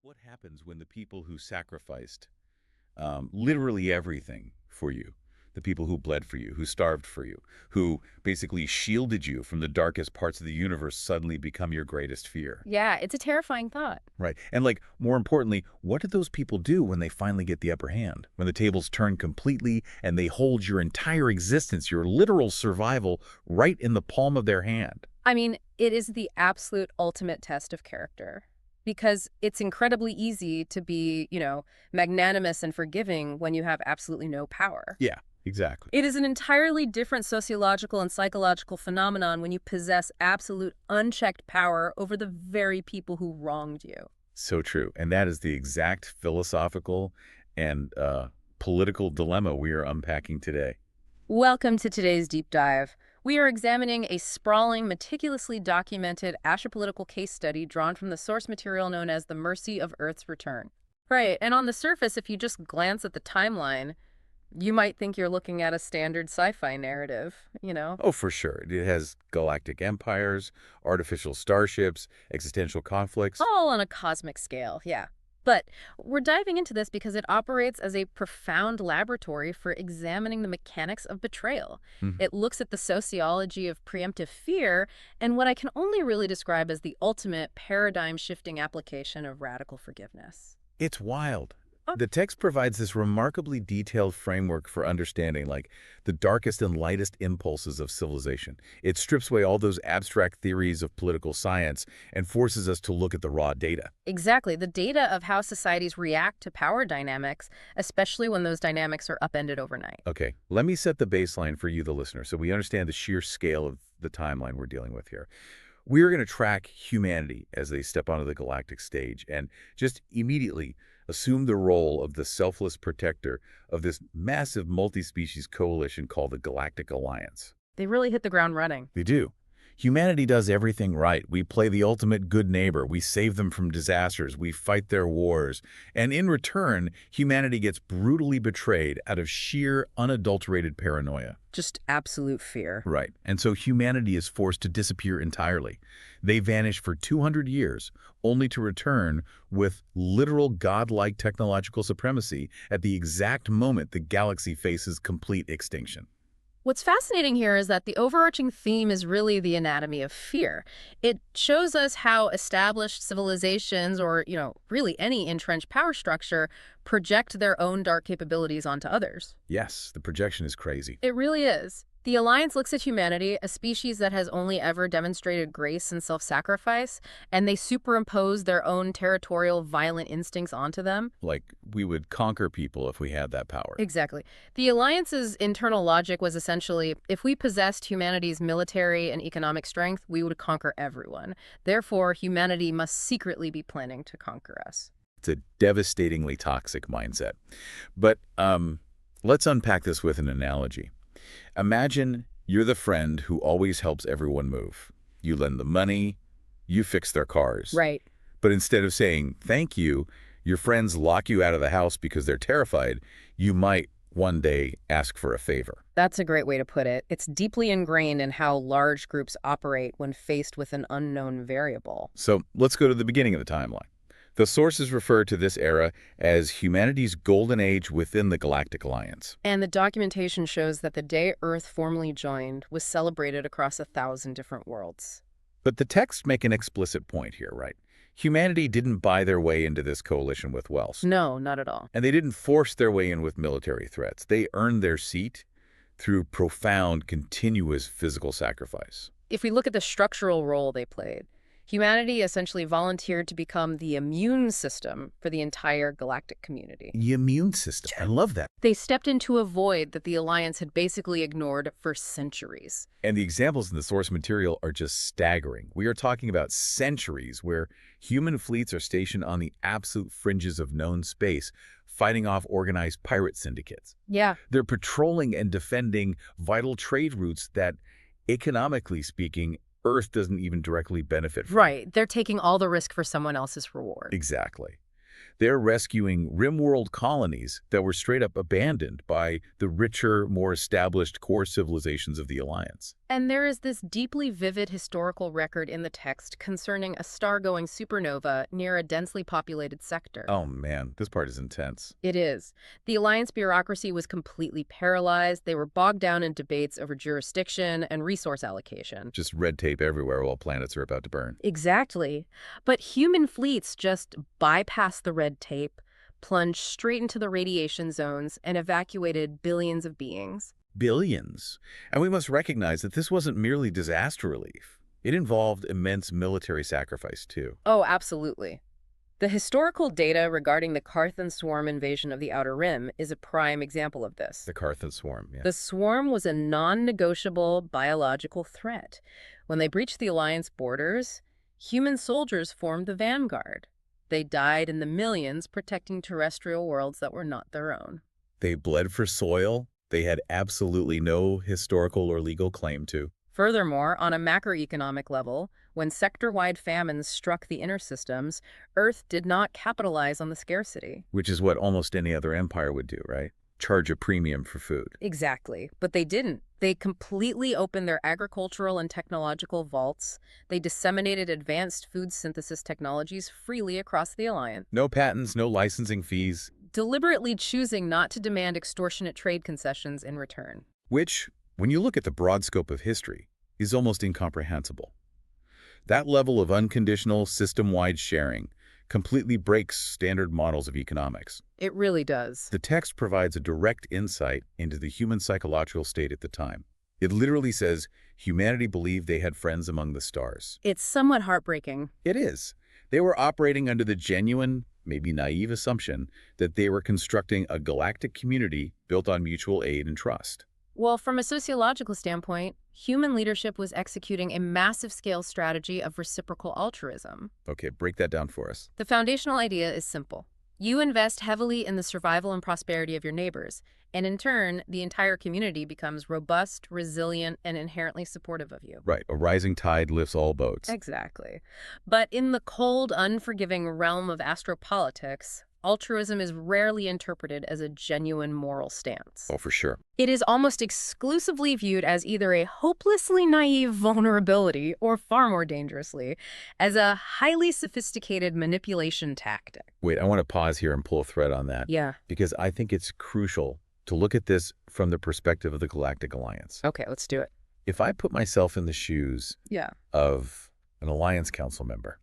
What happens when the people who sacrificed literally everything for you, the people who bled for you, who starved for you, who basically shielded you from the darkest parts of the universe suddenly become your greatest fear? Yeah, it's a terrifying thought. Right. And like, more importantly, what do those people do when they finally get the upper hand? When the tables turn completely and they hold your entire existence, your literal survival, right in the palm of their hand? I mean, it is the absolute ultimate test of character because it's incredibly easy to be, magnanimous and forgiving when you have absolutely no power. Yeah, exactly. It is an entirely different sociological and psychological phenomenon when you possess absolute unchecked power over the very people who wronged you. So true. And that is the exact philosophical and political dilemma we are unpacking today. Welcome to today's deep dive. We are examining a sprawling, meticulously documented astropolitical case study drawn from the source material known as The Mercy of Earth's Return. Right, and on the surface, if you just glance at the timeline, you might think you're looking at a standard sci-fi narrative. Oh, for sure. It has galactic empires, artificial starships, existential conflicts. All on a cosmic scale, yeah. But we're diving into this because it operates as a profound laboratory for examining the mechanics of betrayal. Mhm. It looks at the sociology of preemptive fear and what I can only really describe as the ultimate paradigm-shifting application of radical forgiveness. It's wild. Oh. The text provides this remarkably detailed framework for understanding, like, the darkest and lightest impulses of civilization. It strips away all those abstract theories of political science and forces us to look at the raw data. Exactly, the data of how societies react to power dynamics, especially when those dynamics are upended overnight. Okay, let me set the baseline for you, the listener, so we understand the sheer scale of the timeline we're dealing with here. We're going to track humanity as they step onto the galactic stage and just immediately assume the role of the selfless protector of this massive multi-species coalition called the Galactic Alliance. They really hit the ground running. They do. Humanity does everything right. We play the ultimate good neighbor. We save them from disasters. We fight their wars. And in return, humanity gets brutally betrayed out of sheer, unadulterated paranoia. Just absolute fear. Right. And so humanity is forced to disappear entirely. They vanish for 200 years, only to return with literal godlike technological supremacy at the exact moment the galaxy faces complete extinction. What's fascinating here is that the overarching theme is really the anatomy of fear. It shows us how established civilizations or, really any entrenched power structure project their own dark capabilities onto others. Yes, the projection is crazy. It really is. The Alliance looks at humanity, a species that has only ever demonstrated grace and self-sacrifice, and they superimpose their own territorial, violent instincts onto them. Like, we would conquer people if we had that power. Exactly. The Alliance's internal logic was essentially, if we possessed humanity's military and economic strength, we would conquer everyone. Therefore, humanity must secretly be planning to conquer us. It's a devastatingly toxic mindset. But let's unpack this with an analogy. Imagine you're the friend who always helps everyone move. You lend them money, you fix their cars. Right. But instead of saying thank you, your friends lock you out of the house because they're terrified. You might one day ask for a favor. That's a great way to put it. It's deeply ingrained in how large groups operate when faced with an unknown variable. So let's go to the beginning of the timeline. The sources refer to this era as humanity's golden age within the Galactic Alliance. And the documentation shows that the day Earth formally joined was celebrated across 1,000 different worlds. But the texts make an explicit point here, right? Humanity didn't buy their way into this coalition with wealth. No, not at all. And they didn't force their way in with military threats. They earned their seat through profound, continuous physical sacrifice. If we look at the structural role they played, humanity essentially volunteered to become the immune system for the entire galactic community. The immune system. I love that. They stepped into a void that the Alliance had basically ignored for centuries. And the examples in the source material are just staggering. We are talking about centuries where human fleets are stationed on the absolute fringes of known space, fighting off organized pirate syndicates. Yeah. They're patrolling and defending vital trade routes that, economically speaking, Earth doesn't even directly benefit from. Right. They're taking all the risk for someone else's reward. Exactly. They're rescuing rimworld colonies that were straight up abandoned by the richer, more established core civilizations of the Alliance. And there is this deeply vivid historical record in the text concerning a star-going supernova near a densely populated sector. Oh man, this part is intense. It is. The Alliance bureaucracy was completely paralyzed. They were bogged down in debates over jurisdiction and resource allocation. Just red tape everywhere while planets are about to burn. Exactly. But human fleets just bypassed the red tape, plunged straight into the radiation zones, and evacuated billions of beings. Billions. And we must recognize that this wasn't merely disaster relief. It involved immense military sacrifice, too. Oh, absolutely. The historical data regarding the Carthan swarm invasion of the Outer Rim is a prime example of this. The Carthan Swarm, yeah. The swarm was a non-negotiable biological threat. When they breached the Alliance borders, human soldiers formed the vanguard. They died in the millions protecting terrestrial worlds that were not their own. They bled for soil they had absolutely no historical or legal claim to. Furthermore, on a macroeconomic level, when sector-wide famines struck the inner systems, Earth did not capitalize on the scarcity. Which is what almost any other empire would do, right? Charge a premium for food. Exactly. But they didn't. They completely opened their agricultural and technological vaults. They disseminated advanced food synthesis technologies freely across the Alliance. No patents, no licensing fees. Deliberately choosing not to demand extortionate trade concessions in return. Which, when you look at the broad scope of history, is almost incomprehensible. That level of unconditional, system-wide sharing completely breaks standard models of economics. It really does. The text provides a direct insight into the human psychological state at the time. It literally says humanity believed they had friends among the stars. It's somewhat heartbreaking. It is. They were operating under the genuine, maybe naive assumption that they were constructing a galactic community built on mutual aid and trust. Well, from a sociological standpoint, human leadership was executing a massive-scale strategy of reciprocal altruism. Okay, break that down for us. The foundational idea is simple. You invest heavily in the survival and prosperity of your neighbors, and in turn, the entire community becomes robust, resilient, and inherently supportive of you. Right, a rising tide lifts all boats. Exactly. But in the cold, unforgiving realm of astropolitics, altruism is rarely interpreted as a genuine moral stance. Oh, for sure. It is almost exclusively viewed as either a hopelessly naive vulnerability or, far more dangerously, as a highly sophisticated manipulation tactic. Wait, I want to pause here and pull a thread on that. Yeah. Because I think it's crucial to look at this from the perspective of the Galactic Alliance. Okay, let's do it. If I put myself in the shoes of an Alliance Council member,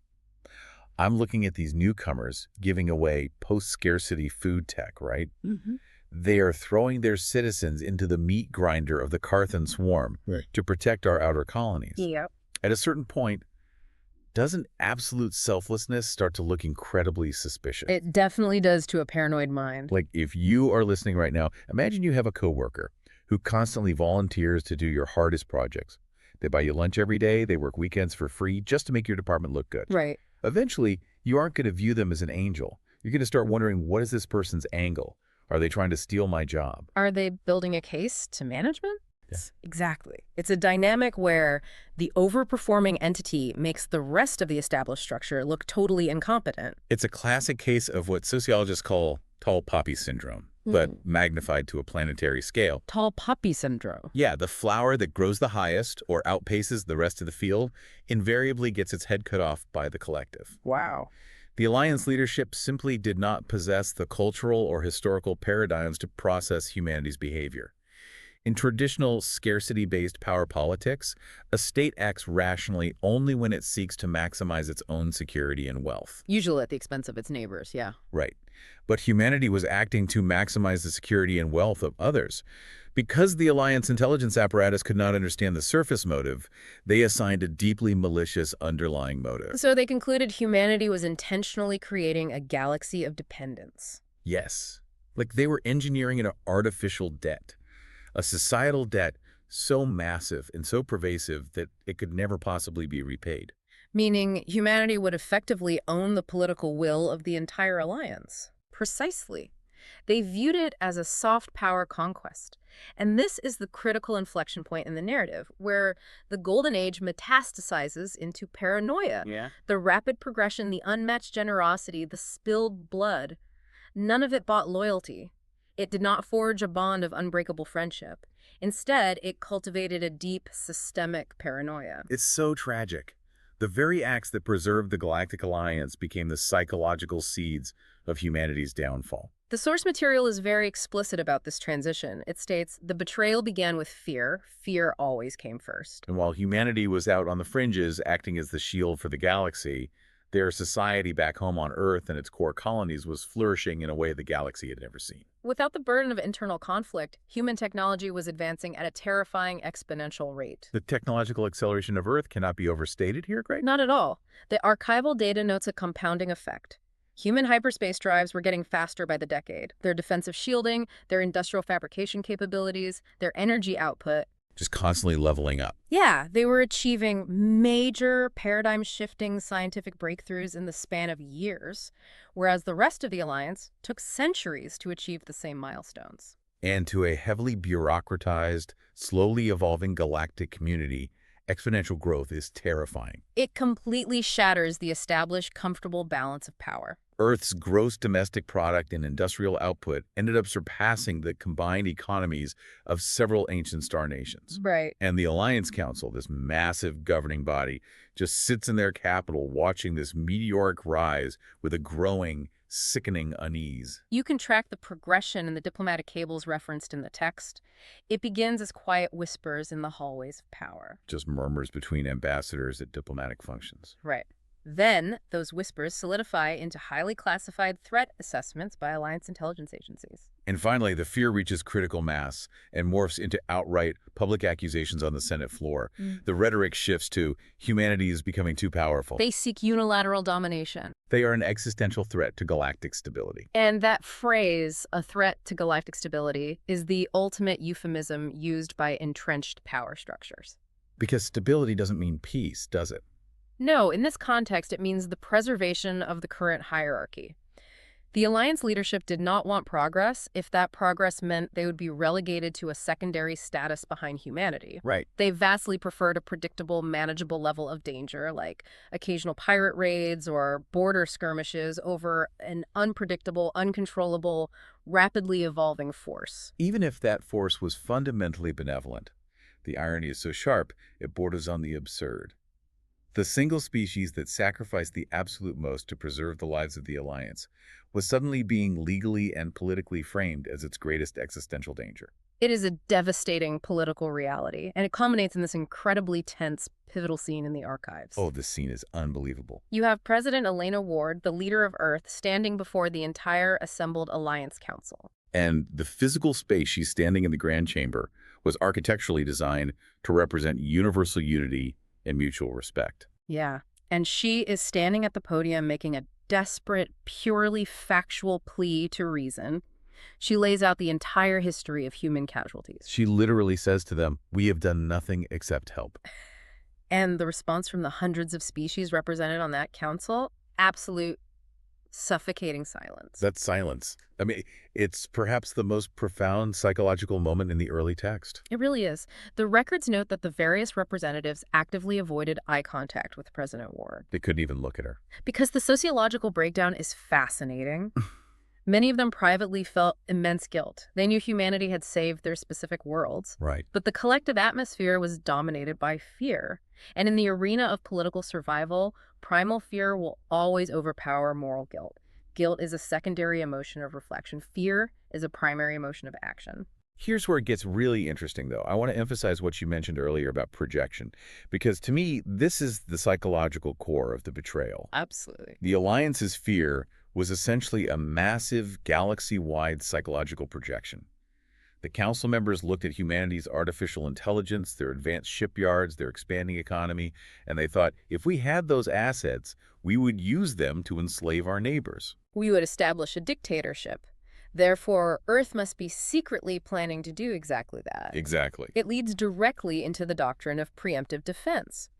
I'm looking at these newcomers giving away post-scarcity food tech, right? Mm-hmm. They are throwing their citizens into the meat grinder of the Carthan swarm to protect our outer colonies. Yep. At a certain point, doesn't absolute selflessness start to look incredibly suspicious? It definitely does to a paranoid mind. Like if you are listening right now, imagine you have a coworker who constantly volunteers to do your hardest projects. They buy you lunch every day, they work weekends for free just to make your department look good. Right. Eventually, you aren't going to view them as an angel. You're going to start wondering, what is this person's angle? Are they trying to steal my job? Are they building a case to management? Yeah. Exactly. It's a dynamic where the overperforming entity makes the rest of the established structure look totally incompetent. It's a classic case of what sociologists call tall poppy syndrome, but magnified to a planetary scale. Tall poppy syndrome. Yeah, the flower that grows the highest or outpaces the rest of the field invariably gets its head cut off by the collective. Wow. The Alliance leadership simply did not possess the cultural or historical paradigms to process humanity's behavior. In traditional scarcity-based power politics, a state acts rationally only when it seeks to maximize its own security and wealth. Usually at the expense of its neighbors, yeah. Right. But humanity was acting to maximize the security and wealth of others. Because the Alliance intelligence apparatus could not understand the surface motive, they assigned a deeply malicious underlying motive. So they concluded humanity was intentionally creating a galaxy of dependence. Yes. Like they were engineering an artificial debt. A societal debt so massive and so pervasive that it could never possibly be repaid. Meaning humanity would effectively own the political will of the entire alliance. Precisely. They viewed it as a soft power conquest. And this is the critical inflection point in the narrative, where the Golden Age metastasizes into paranoia. Yeah. The rapid progression, the unmatched generosity, the spilled blood, none of it bought loyalty. It did not forge a bond of unbreakable friendship. Instead, it cultivated a deep, systemic paranoia. It's so tragic. The very acts that preserved the Galactic Alliance became the psychological seeds of humanity's downfall. The source material is very explicit about this transition. It states, the betrayal began with fear. Fear always came first. And while humanity was out on the fringes, acting as the shield for the galaxy, their society back home on Earth and its core colonies was flourishing in a way the galaxy had never seen. Without the burden of internal conflict, human technology was advancing at a terrifying exponential rate. The technological acceleration of Earth cannot be overstated here, Greg? Not at all. The archival data notes a compounding effect. Human hyperspace drives were getting faster by the decade. Their defensive shielding, their industrial fabrication capabilities, their energy output. Just constantly leveling up. Yeah, they were achieving major paradigm-shifting scientific breakthroughs in the span of years, whereas the rest of the Alliance took centuries to achieve the same milestones. And to a heavily bureaucratized, slowly evolving galactic community, exponential growth is terrifying. It completely shatters the established, comfortable balance of power. Earth's gross domestic product and industrial output ended up surpassing the combined economies of several ancient star nations. Right. And the Alliance Council, this massive governing body, just sits in their capital watching this meteoric rise with a growing, sickening unease. You can track the progression in the diplomatic cables referenced in the text. It begins as quiet whispers in the hallways of power. Just murmurs between ambassadors at diplomatic functions. Right. Then, those whispers solidify into highly classified threat assessments by Alliance intelligence agencies. And finally, the fear reaches critical mass and morphs into outright public accusations on the Senate floor. The rhetoric shifts to humanity is becoming too powerful. They seek unilateral domination. They are an existential threat to galactic stability. And that phrase, a threat to galactic stability, is the ultimate euphemism used by entrenched power structures. Because stability doesn't mean peace, does it? No, in this context, it means the preservation of the current hierarchy. The Alliance leadership did not want progress if that progress meant they would be relegated to a secondary status behind humanity. Right. They vastly preferred a predictable, manageable level of danger, like occasional pirate raids or border skirmishes, over an unpredictable, uncontrollable, rapidly evolving force. Even if that force was fundamentally benevolent, the irony is so sharp, it borders on the absurd. The single species that sacrificed the absolute most to preserve the lives of the Alliance was suddenly being legally and politically framed as its greatest existential danger. It is a devastating political reality, and it culminates in this incredibly tense, pivotal scene in the archives. Oh, this scene is unbelievable. You have President Elena Ward, the leader of Earth, standing before the entire assembled Alliance Council. And the physical space she's standing in the Grand Chamber was architecturally designed to represent universal unity and mutual respect. Yeah, and she is standing at the podium making a desperate, purely factual plea to reason. She lays out the entire history of human casualties. She literally says to them, "We have done nothing except help." And the response from the hundreds of species represented on that council? Absolute suffocating silence. That's silence. I mean, it's perhaps the most profound psychological moment in the early text. It really is. The records note that the various representatives actively avoided eye contact with President Ward. They couldn't even look at her. Because the sociological breakdown is fascinating. Many of them privately felt immense guilt. They knew humanity had saved their specific worlds. Right. But the collective atmosphere was dominated by fear. And in the arena of political survival, primal fear will always overpower moral guilt. Guilt is a secondary emotion of reflection. Fear is a primary emotion of action. Here's where it gets really interesting, though. I want to emphasize what you mentioned earlier about projection, because to me, this is the psychological core of the betrayal. Absolutely. The Alliance's fear was essentially a massive galaxy-wide psychological projection. The council members looked at humanity's artificial intelligence, their advanced shipyards, their expanding economy, and they thought, if we had those assets, we would use them to enslave our neighbors. We would establish a dictatorship. Therefore, Earth must be secretly planning to do exactly that. Exactly. It leads directly into the doctrine of preemptive defense.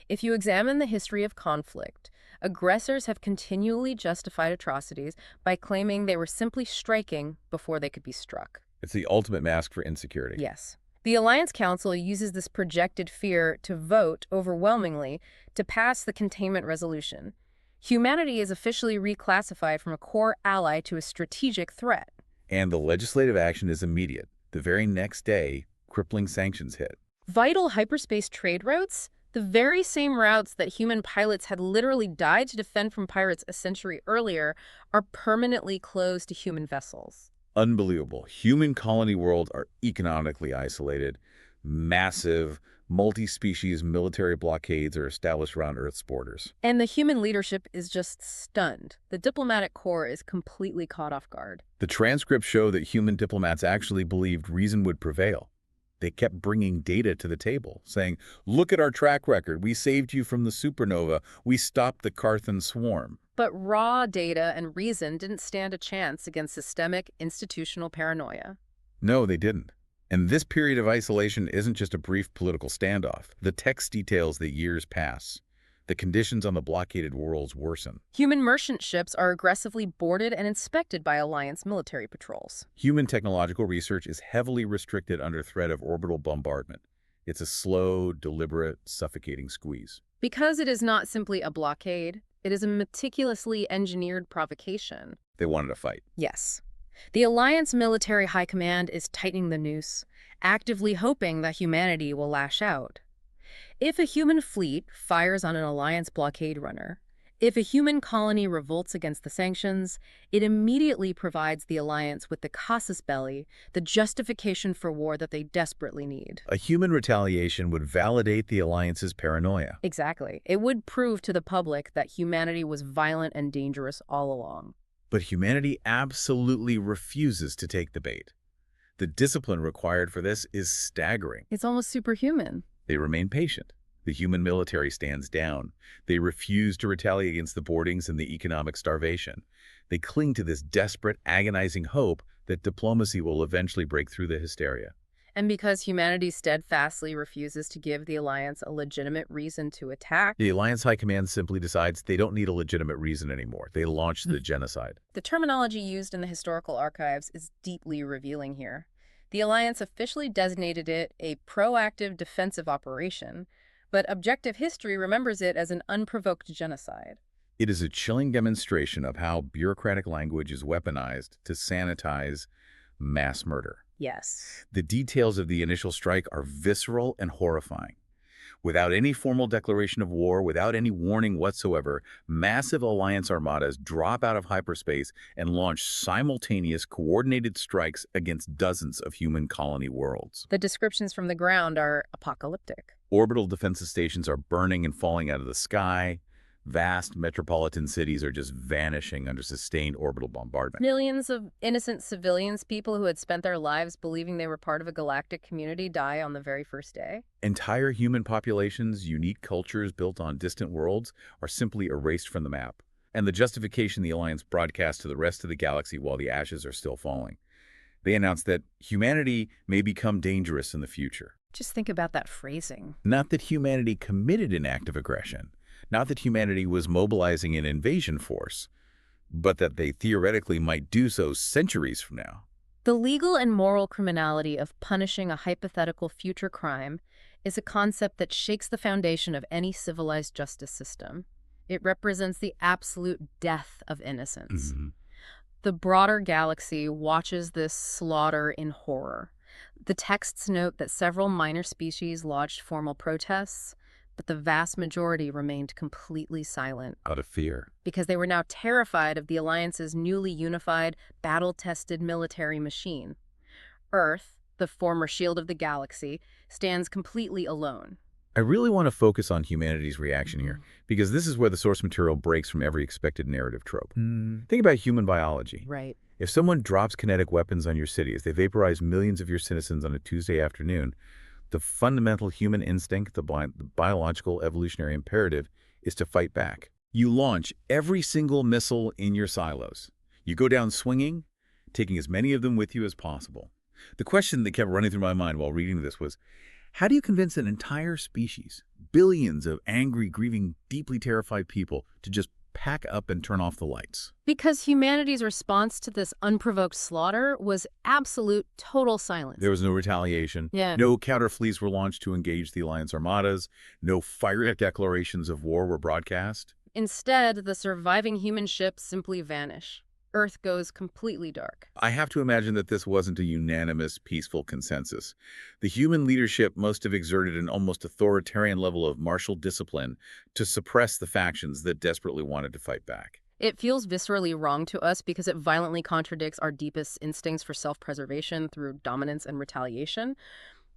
If you examine the history of conflict, Aggressors have continually justified atrocities by claiming they were simply striking before they could be struck. It's the ultimate mask for insecurity. Yes. The Alliance Council uses this projected fear to vote overwhelmingly to pass the containment resolution. Humanity is officially reclassified from a core ally to a strategic threat. And the legislative action is immediate. The very next day, crippling sanctions hit. Vital hyperspace trade routes, the very same routes that human pilots had literally died to defend from pirates a century earlier, are permanently closed to human vessels. Unbelievable. Human colony worlds are economically isolated. Massive, multi-species military blockades are established around Earth's borders. And the human leadership is just stunned. The diplomatic corps is completely caught off guard. The transcripts show that human diplomats actually believed reason would prevail. They kept bringing data to the table, saying, look at our track record. We saved you from the supernova. We stopped the Carthan swarm. But raw data and reason didn't stand a chance against systemic institutional paranoia. No, they didn't. And this period of isolation isn't just a brief political standoff. The text details that years pass. The conditions on the blockaded worlds worsen. Human merchant ships are aggressively boarded and inspected by Alliance military patrols. Human technological research is heavily restricted under threat of orbital bombardment. It's a slow, deliberate, suffocating squeeze. Because it is not simply a blockade, it is a meticulously engineered provocation. They wanted to fight. Yes. The Alliance military high command is tightening the noose, actively hoping that humanity will lash out. If a human fleet fires on an Alliance blockade runner, if a human colony revolts against the sanctions, it immediately provides the Alliance with the casus belli, the justification for war that they desperately need. A human retaliation would validate the Alliance's paranoia. Exactly. It would prove to the public that humanity was violent and dangerous all along. But humanity absolutely refuses to take the bait. The discipline required for this is staggering. It's almost superhuman. They remain patient. The human military stands down. They refuse to retaliate against the boardings and the economic starvation. They cling to this desperate, agonizing hope that diplomacy will eventually break through the hysteria. And because humanity steadfastly refuses to give the Alliance a legitimate reason to attack, The Alliance High Command simply decides they don't need a legitimate reason anymore. They launch the genocide. the terminology used in the historical archives is deeply revealing here. The Alliance officially designated it a proactive defensive operation, but objective history remembers it as an unprovoked genocide. It is a chilling demonstration of how bureaucratic language is weaponized to sanitize mass murder. Yes. The details of the initial strike are visceral and horrifying. Without any formal declaration of war, without any warning whatsoever, massive Alliance armadas drop out of hyperspace and launch simultaneous coordinated strikes against dozens of human colony worlds. The descriptions from the ground are apocalyptic. Orbital defensive stations are burning and falling out of the sky. Vast metropolitan cities are just vanishing under sustained orbital bombardment. Millions of innocent civilians, people who had spent their lives believing they were part of a galactic community, die on the very first day. Entire human populations, unique cultures built on distant worlds, are simply erased from the map. And the justification the Alliance broadcasts to the rest of the galaxy while the ashes are still falling. They announce that humanity may become dangerous in the future. Just think about that phrasing. Not that humanity committed an act of aggression, not that humanity was mobilizing an invasion force, but that they theoretically might do so centuries from now. The legal and moral criminality of punishing a hypothetical future crime is a concept that shakes the foundation of any civilized justice system. It represents the absolute death of innocence. The broader galaxy watches this slaughter in horror. The texts note that several minor species lodged formal protests, but the vast majority remained completely silent. Out of fear. Because they were now terrified of the Alliance's newly unified, battle-tested military machine. Earth, the former shield of the galaxy, stands completely alone. I really want to focus on humanity's reaction here, because this is where the source material breaks from every expected narrative trope. Think about human biology. Right. If someone drops kinetic weapons on your city as they vaporize millions of your citizens on a Tuesday afternoon, the fundamental human instinct, the biological evolutionary imperative, is to fight back. You launch every single missile in your silos. You go down swinging, taking as many of them with you as possible. The question that kept running through my mind while reading this was, how do you convince an entire species, billions of angry, grieving, deeply terrified people to just pack up and turn off the lights. Because humanity's response to this unprovoked slaughter was absolute, total silence. There was no retaliation. Yeah. No counterfleets were launched to engage the Alliance armadas. No fire declarations of war were broadcast. Instead, the surviving human ships simply vanish. Earth goes completely dark. I have to imagine that this wasn't a unanimous, peaceful consensus. The human leadership must have exerted an almost authoritarian level of martial discipline to suppress the factions that desperately wanted to fight back. It feels viscerally wrong to us because it violently contradicts our deepest instincts for self-preservation through dominance and retaliation.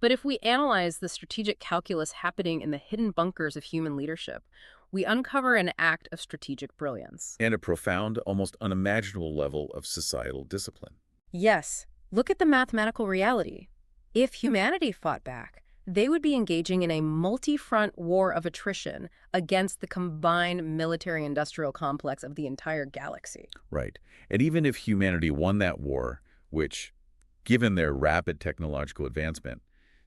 But if we analyze the strategic calculus happening in the hidden bunkers of human leadership, we uncover an act of strategic brilliance. And a profound, almost unimaginable level of societal discipline. Yes, look at the mathematical reality. If humanity fought back, they would be engaging in a multi-front war of attrition against the combined military-industrial complex of the entire galaxy. Right. And even if humanity won that war, which, given their rapid technological advancement,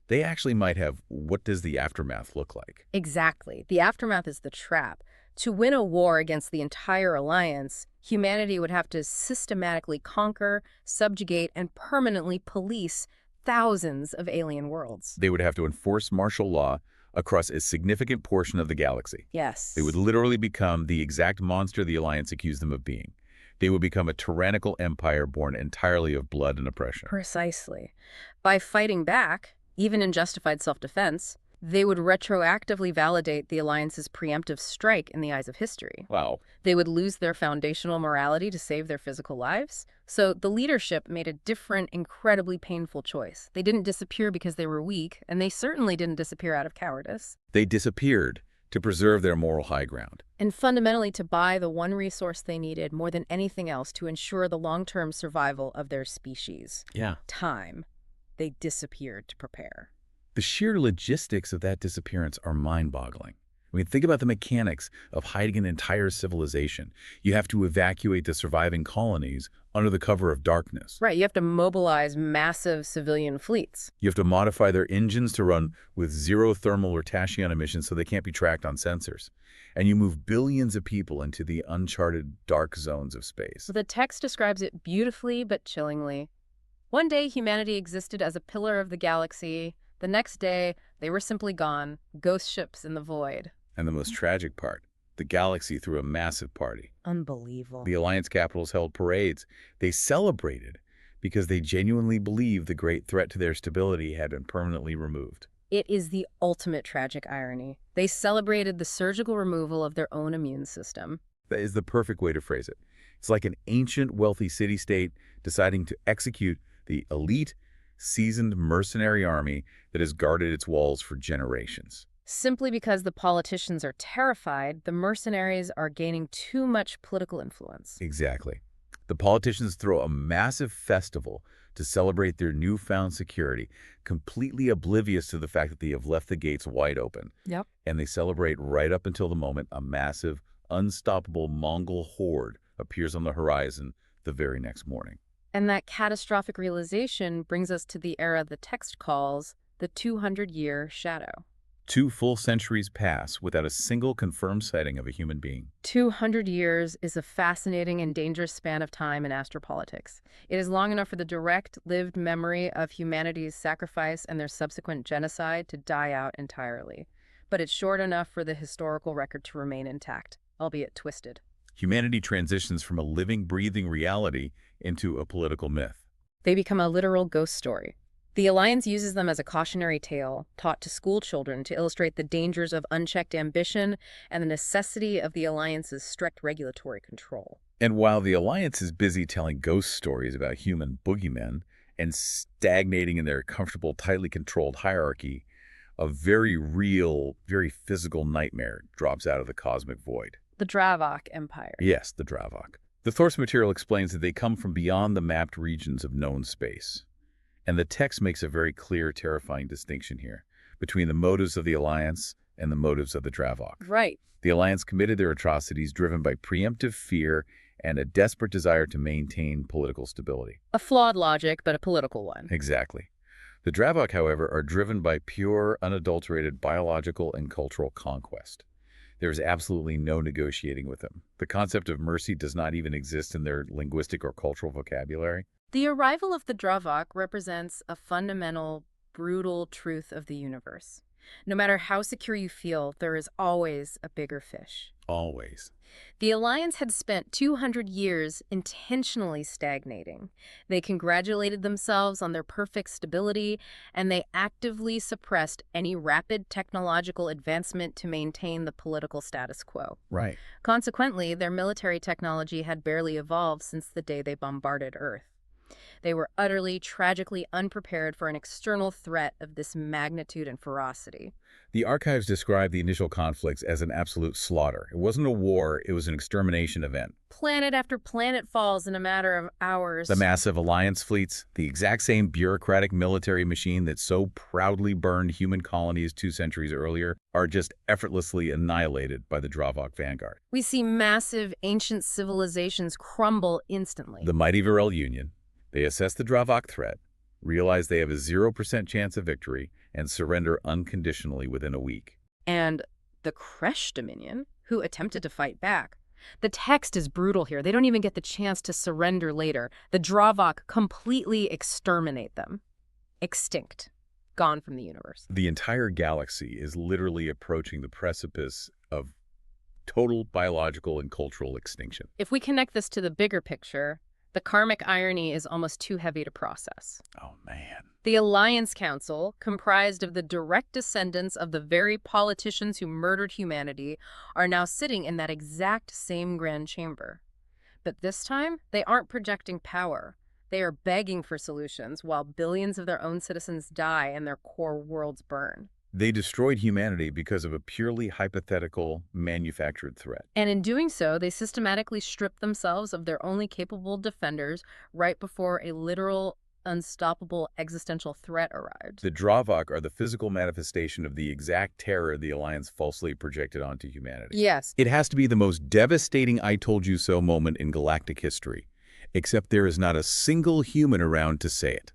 they actually might have, what does the aftermath look like? Exactly. The aftermath is the trap. To win a war against the entire alliance, humanity would have to systematically conquer, subjugate, and permanently police thousands of alien worlds. They would have to enforce martial law across a significant portion of the galaxy. Yes. They would literally become the exact monster the Alliance accused them of being. They would become a tyrannical empire born entirely of blood and oppression. Precisely. By fighting back, even in justified self-defense, they would retroactively validate the Alliance's preemptive strike in the eyes of history. Wow. They would lose their foundational morality to save their physical lives. So the leadership made a different, incredibly painful choice. They didn't disappear because they were weak, and they certainly didn't disappear out of cowardice. They disappeared to preserve their moral high ground. And fundamentally to buy the one resource they needed more than anything else to ensure the long-term survival of their species. Yeah. Time. They disappeared to prepare. The sheer logistics of that disappearance are mind-boggling. I mean, think about the mechanics of hiding an entire civilization. You have to evacuate the surviving colonies under the cover of darkness. Right, you have to mobilize massive civilian fleets. You have to modify their engines to run with zero thermal or tachyon emissions so they can't be tracked on sensors. And you move billions of people into the uncharted dark zones of space. The text describes it beautifully but chillingly. One day, humanity existed as a pillar of the galaxy. The next day, they were simply gone, ghost ships in the void. And the most tragic part, the galaxy threw a massive party. Unbelievable. The Alliance capitals held parades. They celebrated because they genuinely believed the great threat to their stability had been permanently removed. It is the ultimate tragic irony. They celebrated the surgical removal of their own immune system. That is the perfect way to phrase it. It's like an ancient, wealthy city-state deciding to execute the elite, seasoned mercenary army that has guarded its walls for generations. Simply because the politicians are terrified, the mercenaries are gaining too much political influence. Exactly. The politicians throw a massive festival to celebrate their newfound security, completely oblivious to the fact that they have left the gates wide open. Yep. And they celebrate right up until the moment a massive, unstoppable Mongol horde appears on the horizon the very next morning. And that catastrophic realization brings us to the era the text calls the 200-year shadow. 2 full centuries pass without a single confirmed sighting of a human being. 200 years is a fascinating and dangerous span of time in astropolitics. It is long enough for the direct, lived memory of humanity's sacrifice and their subsequent genocide to die out entirely. But it's short enough for the historical record to remain intact, albeit twisted. Humanity transitions from a living, breathing reality into a political myth. They become a literal ghost story. The Alliance uses them as a cautionary tale taught to school children to illustrate the dangers of unchecked ambition and the necessity of the Alliance's strict regulatory control. And while the Alliance is busy telling ghost stories about human boogeymen and stagnating in their comfortable, tightly controlled hierarchy, a very real, very physical nightmare drops out of the cosmic void. The Dravok Empire. Yes, the Dravok. The source material explains that they come from beyond the mapped regions of known space. And the text makes a very clear, terrifying distinction here between the motives of the Alliance and the motives of the Dravok. Right. The Alliance committed their atrocities driven by preemptive fear and a desperate desire to maintain political stability. A flawed logic, but a political one. Exactly. The Dravok, however, are driven by pure, unadulterated biological and cultural conquest. There is absolutely no negotiating with them. The concept of mercy does not even exist in their linguistic or cultural vocabulary. The arrival of the Dravok represents a fundamental, brutal truth of the universe. No matter how secure you feel, there is always a bigger fish. Always. The Alliance had spent 200 years intentionally stagnating. They congratulated themselves on their perfect stability, and they actively suppressed any rapid technological advancement to maintain the political status quo. Right. Consequently, their military technology had barely evolved since the day they bombarded Earth. They were utterly, tragically unprepared for an external threat of this magnitude and ferocity. The archives describe the initial conflicts as an absolute slaughter. It wasn't a war, it was an extermination event. Planet after planet falls in a matter of hours. The massive alliance fleets, the exact same bureaucratic military machine that so proudly burned human colonies 2 centuries earlier, are just effortlessly annihilated by the Dravok vanguard. We see massive ancient civilizations crumble instantly. The mighty Varel Union. They assess the Dravok threat, realize they have a 0% chance of victory, and surrender unconditionally within a week. And the Kresh Dominion, who attempted to fight back. The text is brutal here. They don't even get the chance to surrender later. The Dravok completely exterminate them. Extinct. Gone from the universe. The entire galaxy is literally approaching the precipice of total biological and cultural extinction. If we connect this to the bigger picture, the karmic irony is almost too heavy to process. Oh, man. The Alliance Council, comprised of the direct descendants of the very politicians who murdered humanity, are now sitting in that exact same grand chamber. But this time, they aren't projecting power. They are begging for solutions while billions of their own citizens die and their core worlds burn. They destroyed humanity because of a purely hypothetical, manufactured threat. And in doing so, they systematically stripped themselves of their only capable defenders right before a literal, unstoppable existential threat arrived. The Dravok are the physical manifestation of the exact terror the Alliance falsely projected onto humanity. Yes. It has to be the most devastating I told you so moment in galactic history, except there is not a single human around to say it.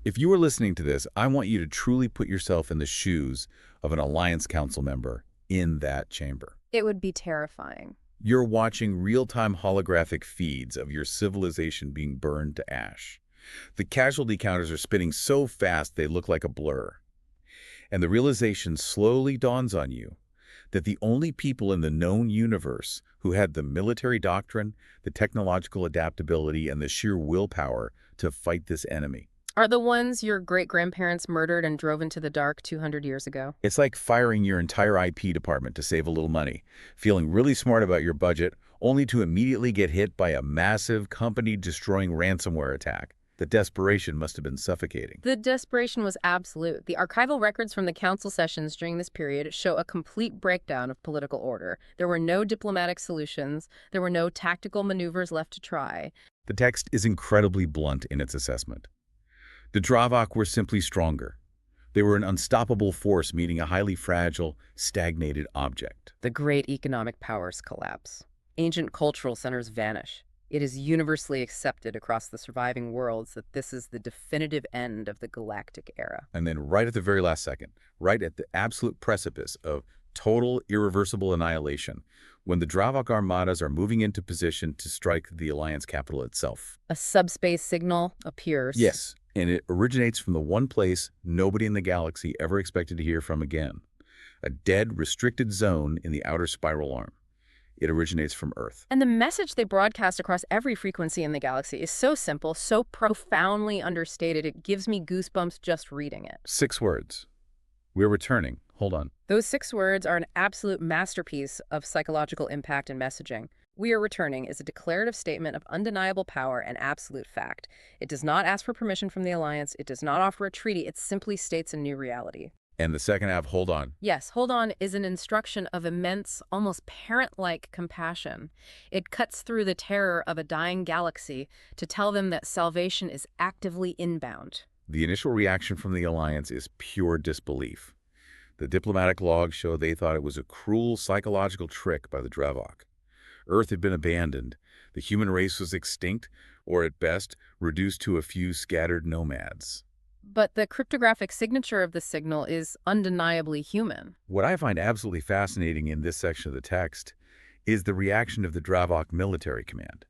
If you are listening to this, I want you to truly put yourself in the shoes of an Alliance Council member in that chamber. It would be terrifying. You're watching real-time holographic feeds of your civilization being burned to ash. The casualty counters are spinning so fast they look like a blur. And the realization slowly dawns on you that the only people in the known universe who had the military doctrine, the technological adaptability, and the sheer willpower to fight this enemy are the ones your great-grandparents murdered and drove into the dark 200 years ago. It's like firing your entire IP department to save a little money, feeling really smart about your budget, only to immediately get hit by a massive company-destroying ransomware attack. The desperation must have been suffocating. The desperation was absolute. The archival records from the council sessions during this period show a complete breakdown of political order. There were no diplomatic solutions. There were no tactical maneuvers left to try. The text is incredibly blunt in its assessment. The Dravok were simply stronger. They were an unstoppable force meeting a highly fragile, stagnated object. The great economic powers collapse. Ancient cultural centers vanish. It is universally accepted across the surviving worlds that this is the definitive end of the galactic era. And then right at the very last second, right at the absolute precipice of total irreversible annihilation, when the Dravok armadas are moving into position to strike the Alliance capital itself. A subspace signal appears. Yes. And it originates from the one place nobody in the galaxy ever expected to hear from again. A dead, restricted zone in the outer spiral arm. It originates from Earth. And the message they broadcast across every frequency in the galaxy is so simple, so profoundly understated, it gives me goosebumps just reading it. 6 words. We're returning. Hold on. Those 6 words are an absolute masterpiece of psychological impact and messaging. We are returning is a declarative statement of undeniable power and absolute fact. It does not ask for permission from the Alliance. It does not offer a treaty. It simply states a new reality. And the second half, hold on. Yes, hold on is an instruction of immense, almost parent-like compassion. It cuts through the terror of a dying galaxy to tell them that salvation is actively inbound. The initial reaction from the Alliance is pure disbelief. The diplomatic logs show they thought it was a cruel psychological trick by the Dravok. Earth had been abandoned. The human race was extinct, or at best, reduced to a few scattered nomads. But the cryptographic signature of the signal is undeniably human. What I find absolutely fascinating in this section of the text is the reaction of the Dravok military command.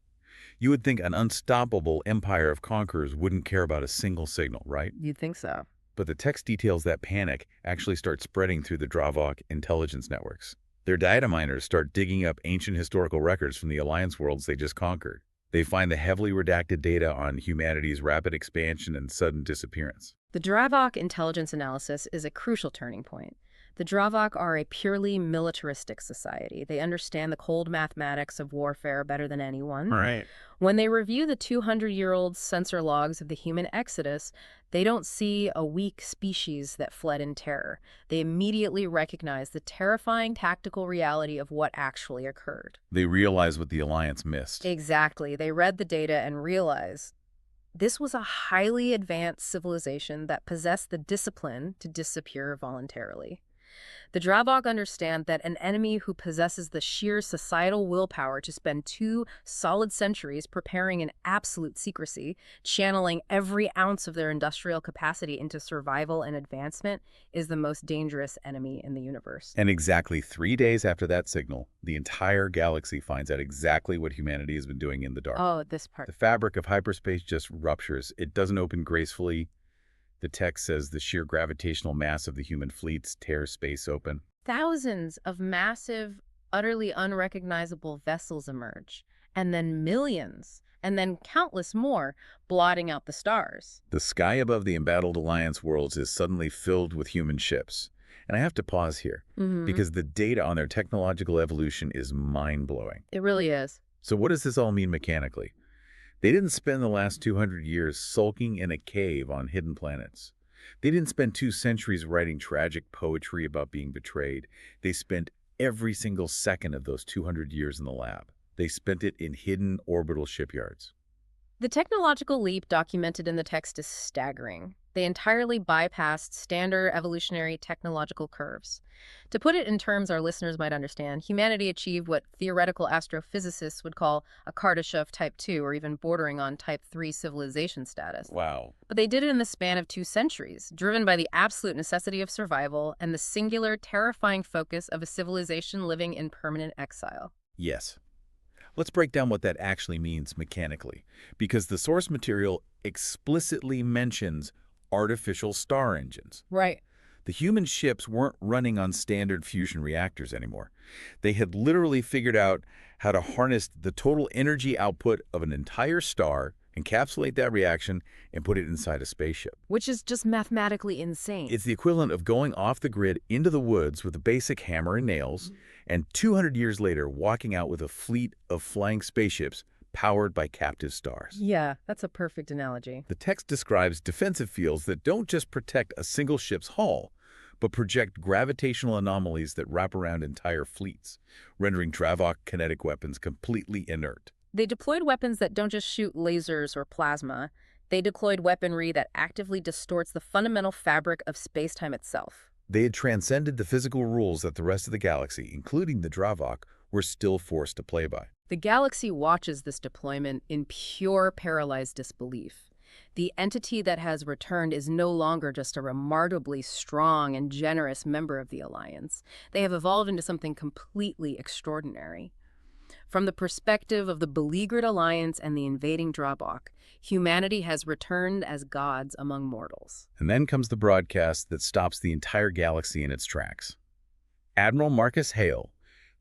You would think an unstoppable empire of conquerors wouldn't care about a single signal, right? You'd think so. But the text details that panic actually starts spreading through the Dravok intelligence networks. Their data miners start digging up ancient historical records from the Alliance worlds they just conquered. They find the heavily redacted data on humanity's rapid expansion and sudden disappearance. The Dravok intelligence analysis is a crucial turning point. The Dravok are a purely militaristic society. They understand the cold mathematics of warfare better than anyone. Right. When they review the 200-year-old sensor logs of the human exodus, they don't see a weak species that fled in terror. They immediately recognize the terrifying tactical reality of what actually occurred. They realize what the Alliance missed. Exactly. They read the data and realize this was a highly advanced civilization that possessed the discipline to disappear voluntarily. The Dravok understand that an enemy who possesses the sheer societal willpower to spend 2 solid centuries preparing in absolute secrecy, channeling every ounce of their industrial capacity into survival and advancement, is the most dangerous enemy in the universe. And exactly 3 days after that signal, the entire galaxy finds out exactly what humanity has been doing in the dark. Oh, this part. The fabric of hyperspace just ruptures. It doesn't open gracefully. The text says the sheer gravitational mass of the human fleets tears space open. Thousands of massive, utterly unrecognizable vessels emerge, and then millions, and then countless more, blotting out the stars. The sky above the embattled Alliance worlds is suddenly filled with human ships. And I have to pause here, because the data on their technological evolution is mind-blowing. It really is. So what does this all mean mechanically? They didn't spend the last 200 years sulking in a cave on hidden planets. They didn't spend 2 centuries writing tragic poetry about being betrayed. They spent every single second of those 200 years in the lab. They spent it in hidden orbital shipyards. The technological leap documented in the text is staggering. They entirely bypassed standard evolutionary technological curves. To put it in terms our listeners might understand, humanity achieved what theoretical astrophysicists would call a Kardashev Type 2 or even bordering on Type 3 civilization status. Wow. But they did it in the span of 2 centuries, driven by the absolute necessity of survival and the singular, terrifying focus of a civilization living in permanent exile. Yes. Let's break down what that actually means mechanically, because the source material explicitly mentions artificial star engines. Right. The human ships weren't running on standard fusion reactors anymore. They had literally figured out how to harness the total energy output of an entire star, encapsulate that reaction, and put it inside a spaceship. Which is just mathematically insane. It's the equivalent of going off the grid into the woods with a basic hammer and nails, and 200 years later walking out with a fleet of flying spaceships powered by captive stars. Yeah, that's a perfect analogy. The text describes defensive fields that don't just protect a single ship's hull, but project gravitational anomalies that wrap around entire fleets, rendering Dravok kinetic weapons completely inert. They deployed weapons that don't just shoot lasers or plasma. They deployed weaponry that actively distorts the fundamental fabric of space-time itself. They had transcended the physical rules that the rest of the galaxy, including the Dravok, were still forced to play by. The galaxy watches this deployment in pure paralyzed disbelief. The entity that has returned is no longer just a remarkably strong and generous member of the Alliance. They have evolved into something completely extraordinary. From the perspective of the beleaguered Alliance and the invading Dravok, humanity has returned as gods among mortals. And then comes the broadcast that stops the entire galaxy in its tracks. Admiral Marcus Hale,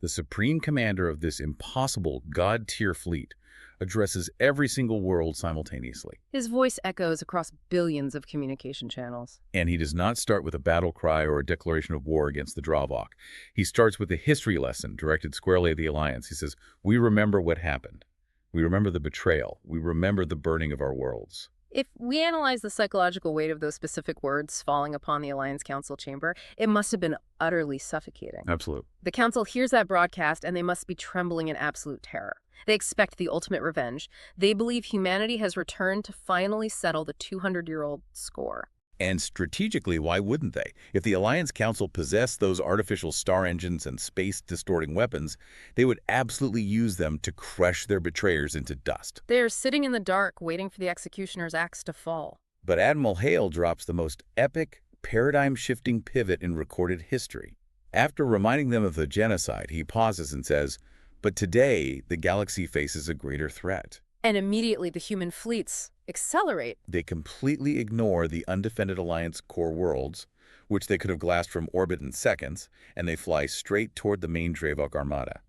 the supreme commander of this impossible god-tier fleet, addresses every single world simultaneously. His voice echoes across billions of communication channels. And he does not start with a battle cry or a declaration of war against the Dravok. He starts with a history lesson directed squarely at the Alliance. He says, "We remember what happened. We remember the betrayal. We remember the burning of our worlds." If we analyze the psychological weight of those specific words falling upon the Alliance Council chamber, it must have been utterly suffocating. Absolutely. The Council hears that broadcast and they must be trembling in absolute terror. They expect the ultimate revenge. They believe humanity has returned to finally settle the 200-year-old score. And strategically, why wouldn't they? If the Alliance Council possessed those artificial star engines and space-distorting weapons, they would absolutely use them to crush their betrayers into dust. They are sitting in the dark, waiting for the executioner's axe to fall. But Admiral Hale drops the most epic, paradigm-shifting pivot in recorded history. After reminding them of the genocide, he pauses and says, "But today, the galaxy faces a greater threat." And immediately the human fleets accelerate. They completely ignore the undefended Alliance core worlds, which they could have glassed from orbit in seconds, and they fly straight toward the main Dravok Armada.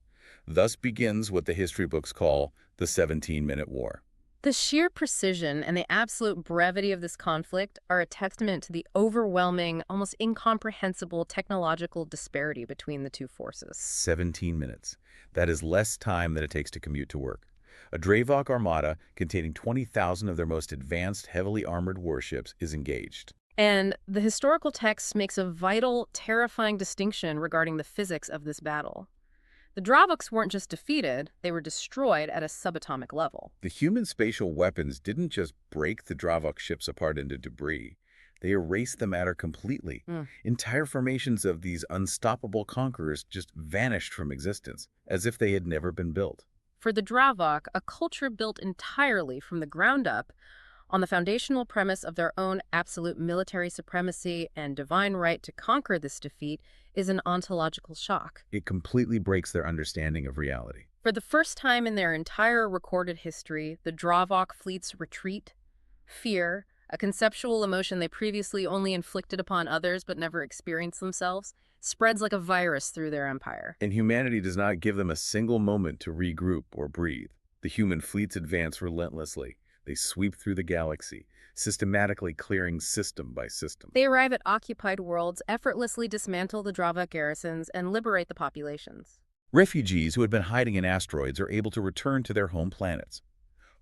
Thus begins what the history books call the 17-minute war. The sheer precision and the absolute brevity of this conflict are a testament to the overwhelming, almost incomprehensible technological disparity between the two forces. 17 minutes. That is less time than it takes to commute to work. A Dravok Armada containing 20,000 of their most advanced, heavily armored warships is engaged. And the historical text makes a vital, terrifying distinction regarding the physics of this battle. The Dravoks weren't just defeated, they were destroyed at a subatomic level. The human spatial weapons didn't just break the Dravok ships apart into debris. They erased the matter completely. Entire formations of these unstoppable conquerors just vanished from existence, as if they had never been built. For the Dravok, a culture built entirely from the ground up on the foundational premise of their own absolute military supremacy and divine right to conquer this defeat is an ontological shock. It completely breaks their understanding of reality. For the first time in their entire recorded history, the Dravok fleet's retreat, fear, a conceptual emotion they previously only inflicted upon others but never experienced themselves, spreads like a virus through their empire. And humanity does not give them a single moment to regroup or breathe. The human fleets advance relentlessly. They sweep through the galaxy, systematically clearing system by system. They arrive at occupied worlds, effortlessly dismantle the Dravok garrisons, and liberate the populations. Refugees who had been hiding in asteroids are able to return to their home planets.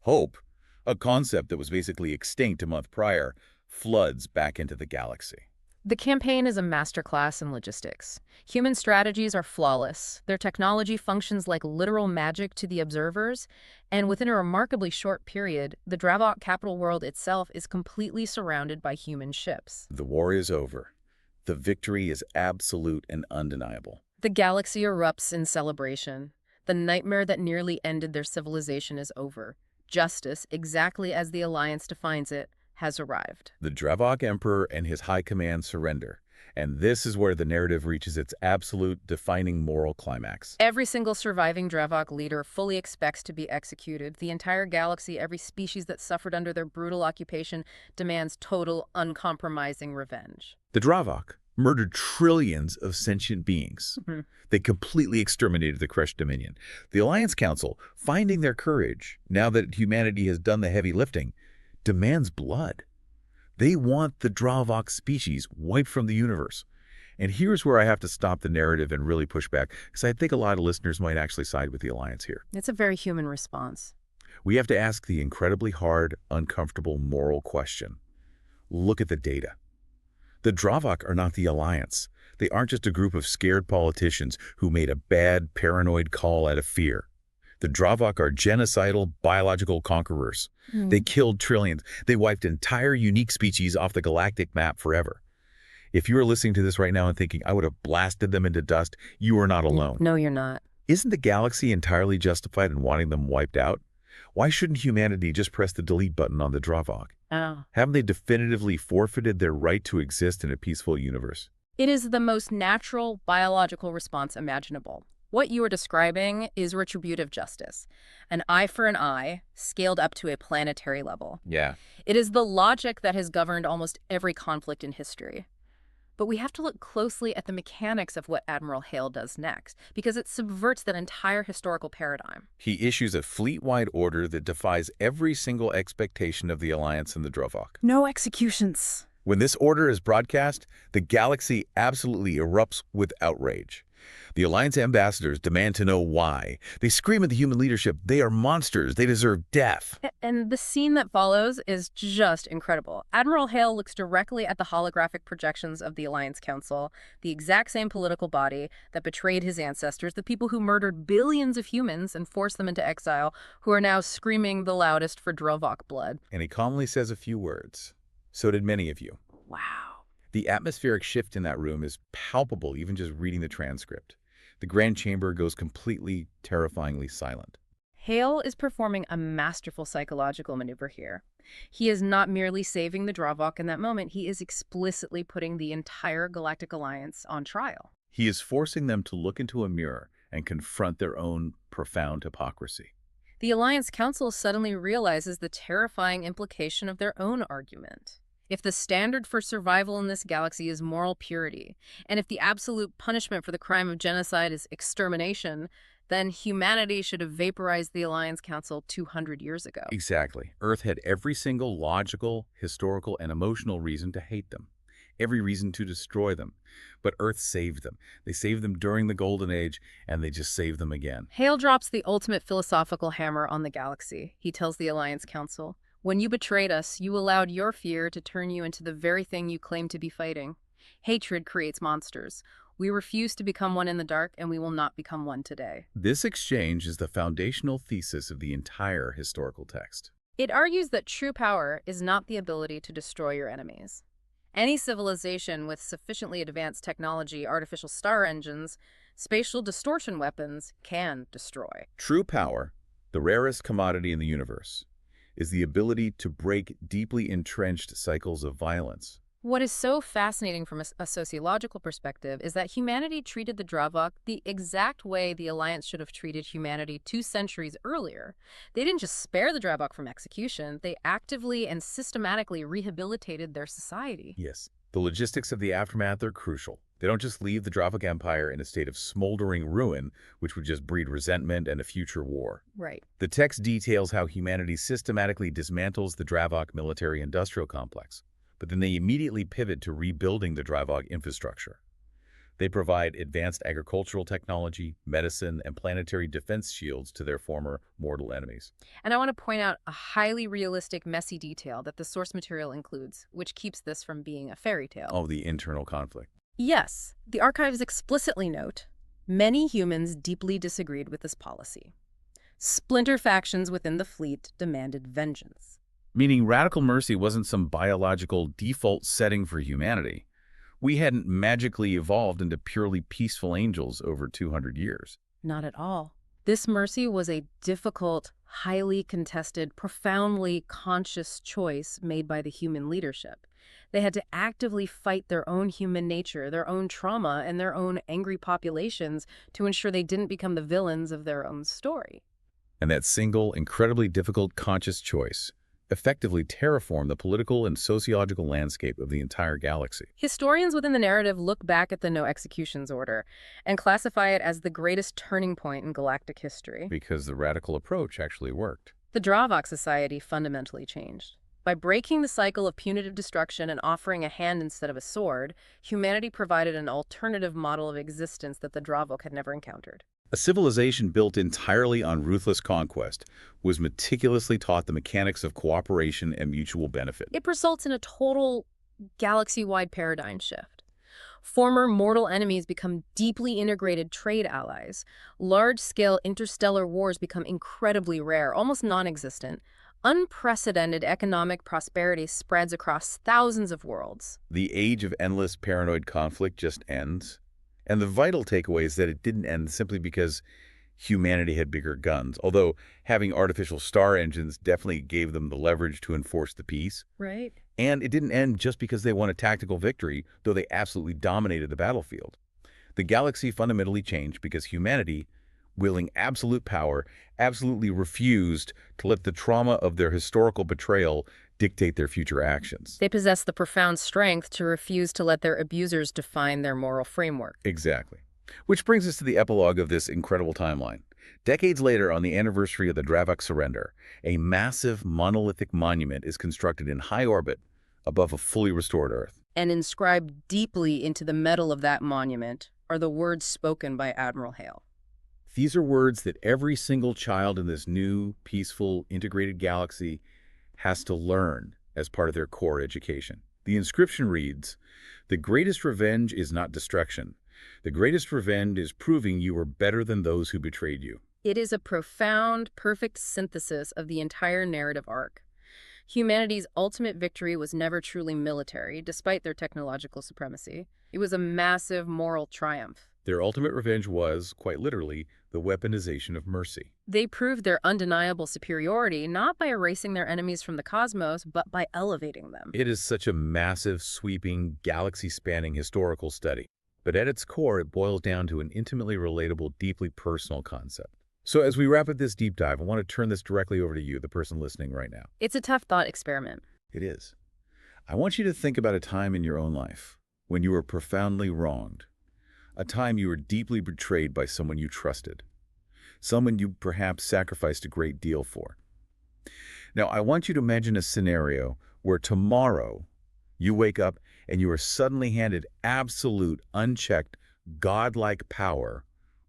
Hope, a concept that was basically extinct a month prior, floods back into the galaxy. The campaign is a masterclass in logistics. Human strategies are flawless. Their technology functions like literal magic to the observers, and within a remarkably short period, the Dravok capital world itself is completely surrounded by human ships. The war is over. The victory is absolute and undeniable. The galaxy erupts in celebration. The nightmare that nearly ended their civilization is over. Justice, exactly as the Alliance defines it, has arrived. The Dravok Emperor and his high command surrender, and this is where the narrative reaches its absolute defining moral climax. Every single surviving Dravok leader fully expects to be executed. The entire galaxy, every species that suffered under their brutal occupation, demands total, uncompromising revenge. The Dravok murdered trillions of sentient beings. They completely exterminated the crushed Dominion. The Alliance Council, finding their courage, now that humanity has done the heavy lifting, demands blood. They want the Dravok species wiped from the universe. And here's where I have to stop the narrative and really push back, because I think a lot of listeners might actually side with the Alliance here. It's a very human response. We have to ask the incredibly hard, uncomfortable moral question. Look at the data. The Dravok are not the Alliance. They aren't just a group of scared politicians who made a bad, paranoid call out of fear. The Dravok are genocidal, biological conquerors. They killed trillions. They wiped entire unique species off the galactic map forever. If you are listening to this right now and thinking, I would have blasted them into dust, you are not alone. No, you're not. Isn't the galaxy entirely justified in wanting them wiped out? Why shouldn't humanity just press the delete button on the Dravok? Oh. Haven't they definitively forfeited their right to exist in a peaceful universe? It is the most natural biological response imaginable. What you are describing is retributive justice, an eye for an eye, scaled up to a planetary level. Yeah. It is the logic that has governed almost every conflict in history. But we have to look closely at the mechanics of what Admiral Hale does next, because it subverts that entire historical paradigm. He issues a fleet-wide order that defies every single expectation of the Alliance and the Dravok. No executions. When this order is broadcast, the galaxy absolutely erupts with outrage. The Alliance ambassadors demand to know why. They scream at the human leadership, they are monsters, they deserve death. And the scene that follows is just incredible. Admiral Hale looks directly at the holographic projections of the Alliance Council, the exact same political body that betrayed his ancestors, the people who murdered billions of humans and forced them into exile, who are now screaming the loudest for Dravok blood. And he calmly says a few words. So did many of you. Wow. The atmospheric shift in that room is palpable, even just reading the transcript. The Grand Chamber goes completely, terrifyingly silent. Hale is performing a masterful psychological maneuver here. He is not merely saving the Dravok in that moment, he is explicitly putting the entire Galactic Alliance on trial. He is forcing them to look into a mirror and confront their own profound hypocrisy. The Alliance Council suddenly realizes the terrifying implication of their own argument. If the standard for survival in this galaxy is moral purity, and if the absolute punishment for the crime of genocide is extermination, then humanity should have vaporized the Alliance Council 200 years ago. Exactly. Earth had every single logical, historical, and emotional reason to hate them. Every reason to destroy them. But Earth saved them. They saved them during the Golden Age, and they just saved them again. Hale drops the ultimate philosophical hammer on the galaxy. He tells the Alliance Council, "When you betrayed us, you allowed your fear to turn you into the very thing you claim to be fighting. Hatred creates monsters. We refuse to become one in the dark, and we will not become one today." This exchange is the foundational thesis of the entire historical text. It argues that true power is not the ability to destroy your enemies. Any civilization with sufficiently advanced technology, artificial star engines, spatial distortion weapons, can destroy. True power, the rarest commodity in the universe, is the ability to break deeply entrenched cycles of violence. What is so fascinating from a sociological perspective is that humanity treated the Dravok the exact way the Alliance should have treated humanity 2 centuries earlier. They didn't just spare the Dravok from execution, they actively and systematically rehabilitated their society. Yes, the logistics of the aftermath are crucial. They don't just leave the Dravok Empire in a state of smoldering ruin, which would just breed resentment and a future war. Right. The text details how humanity systematically dismantles the Dravok military-industrial complex, but then they immediately pivot to rebuilding the Dravok infrastructure. They provide advanced agricultural technology, medicine, and planetary defense shields to their former mortal enemies. And I want to point out a highly realistic, messy detail that the source material includes, which keeps this from being a fairy tale. Oh, the internal conflict. Yes, the archives explicitly note, many humans deeply disagreed with this policy. Splinter factions within the fleet demanded vengeance. Meaning radical mercy wasn't some biological default setting for humanity. We hadn't magically evolved into purely peaceful angels over 200 years. Not at all. This mercy was a difficult, highly contested, profoundly conscious choice made by the human leadership. They had to actively fight their own human nature, their own trauma, and their own angry populations to ensure they didn't become the villains of their own story. And that single, incredibly difficult conscious choice effectively terraformed the political and sociological landscape of the entire galaxy. Historians within the narrative look back at the no executions order and classify it as the greatest turning point in galactic history. Because the radical approach actually worked. The Dravok society fundamentally changed. By breaking the cycle of punitive destruction and offering a hand instead of a sword, humanity provided an alternative model of existence that the Dravok had never encountered. A civilization built entirely on ruthless conquest was meticulously taught the mechanics of cooperation and mutual benefit. It results in a total galaxy-wide paradigm shift. Former mortal enemies become deeply integrated trade allies. Large-scale interstellar wars become incredibly rare, almost non-existent. Unprecedented economic prosperity spreads across thousands of worlds. The age of endless paranoid conflict just ends. And the vital takeaway is that it didn't end simply because humanity had bigger guns, although having artificial star engines definitely gave them the leverage to enforce the peace. Right. And it didn't end just because they won a tactical victory, though they absolutely dominated the battlefield. The galaxy fundamentally changed because humanity, wielding absolute power, absolutely refused to let the trauma of their historical betrayal dictate their future actions. They possess the profound strength to refuse to let their abusers define their moral framework. Exactly. Which brings us to the epilogue of this incredible timeline. Decades later, on the anniversary of the Dravok surrender, a massive monolithic monument is constructed in high orbit above a fully restored Earth. And inscribed deeply into the metal of that monument are the words spoken by Admiral Hale. These are words that every single child in this new, peaceful, integrated galaxy has to learn as part of their core education. The inscription reads, "The greatest revenge is not destruction. The greatest revenge is proving you were better than those who betrayed you." It is a profound, perfect synthesis of the entire narrative arc. Humanity's ultimate victory was never truly military, despite their technological supremacy. It was a massive moral triumph. Their ultimate revenge was, quite literally, the weaponization of mercy. They proved their undeniable superiority not by erasing their enemies from the cosmos, but by elevating them. It is such a massive, sweeping, galaxy-spanning historical study. But at its core, it boils down to an intimately relatable, deeply personal concept. So as we wrap up this deep dive, I want to turn this directly over to you, the person listening right now. It's a tough thought experiment. It is. I want you to think about a time in your own life when you were profoundly wronged, a time you were deeply betrayed by someone you trusted, someone you perhaps sacrificed a great deal for. Now, I want you to imagine a scenario where tomorrow you wake up and you are suddenly handed absolute, unchecked, godlike power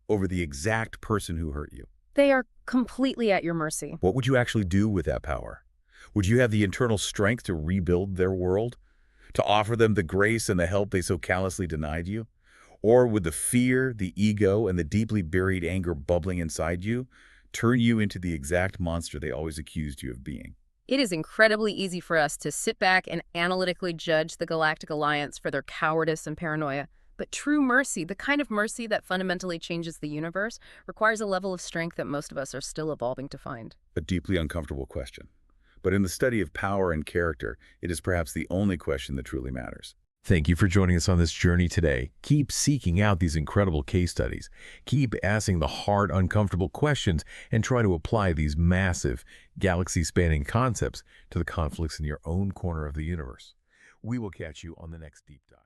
over the exact person who hurt you. They are completely at your mercy. What would you actually do with that power? Would you have the internal strength to rebuild their world? To offer them the grace and the help they so callously denied you? Or would the fear, the ego, and the deeply buried anger bubbling inside you turn you into the exact monster they always accused you of being? It is incredibly easy for us to sit back and analytically judge the Galactic Alliance for their cowardice and paranoia. But true mercy, the kind of mercy that fundamentally changes the universe, requires a level of strength that most of us are still evolving to find. A deeply uncomfortable question. But in the study of power and character, it is perhaps the only question that truly matters. Thank you for joining us on this journey today. Keep seeking out these incredible case studies. Keep asking the hard, uncomfortable questions and try to apply these massive, galaxy-spanning concepts to the conflicts in your own corner of the universe. We will catch you on the next Deep Dive.